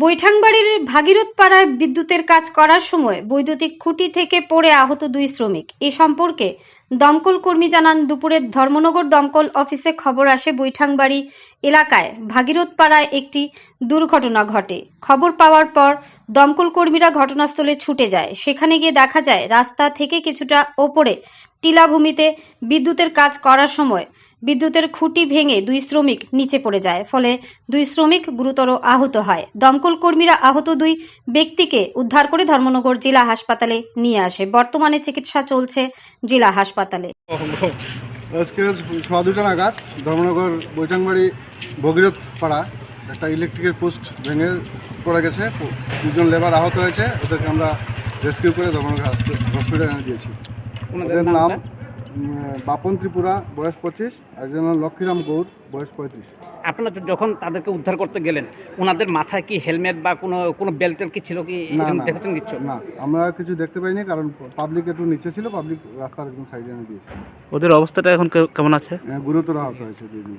বৈঠাংবাড়ির ভাগীরথ পাড়ায় বিদ্যুতের কাজ করার সময় বৈদ্যুতিক খুঁটি থেকে পড়ে আহত দুই শ্রমিক। এ সম্পর্কে দমকল কর্মী জানান, দুপুরে ধর্মনগর দমকল অফিসে খবর আসে বৈঠাংবাড়ি এলাকায় ভাগীরথ পাড়ায় একটি দুর্ঘটনা ঘটে। খবর পাওয়ার পর দমকল কর্মীরা ঘটনাস্থলে ছুটে যায়। সেখানে গিয়ে দেখা যায় রাস্তা থেকে কিছুটা ওপরে টিলাভূমিতে বিদ্যুতের কাজ করার সময় বিদ্যুতের খুঁটি ভেঙে দুই শ্রমিক নিচে পড়ে যায়, ফলে দুই শ্রমিক গুরুতর আহত হয়। দমকল কর্মীরা আহত দুই ব্যক্তিকে উদ্ধার করে ধর্মনগর জেলা হাসপাতালে নিয়ে আসে। বর্তমানে চিকিৎসা চলছে জেলা হাসপাতালে। আজকে 2:30 নাগাদ ধর্মনগর বৈঠাংবাড়ি ভগীরথ পাড়া একটা ইলেকট্রিকের পোস্ট ভেঙে পড়ে গেছে। দুজন লেবার আহত হয়েছে, ওদেরকে আমরা রেস্কিউ করে ধর্মনগর হসপিটালে এনে দিয়েছি। ওদের নাম বাপন ত্রিপুরা, বয়স 25, একজন লক্ষ্মীরাম গৌর, বয়স 35। আপনারা যখন তাদেরকে উদ্ধার করতে গেলেন, ওনাদের মাথায় কি হেলমেট বা কোনো বেল্টের কি ছিল কি দেখেছেন কিছু? না, আমরা কিছু দেখতে পাইনি, কারণ পাবলিক একটু নিচে ছিল, পাবলিক রাস্তার একদম সাইডে এনে দিয়েছে। ওদের অবস্থাটা এখন কেমন আছে? গুরুতর আহত হয়েছে দুজন।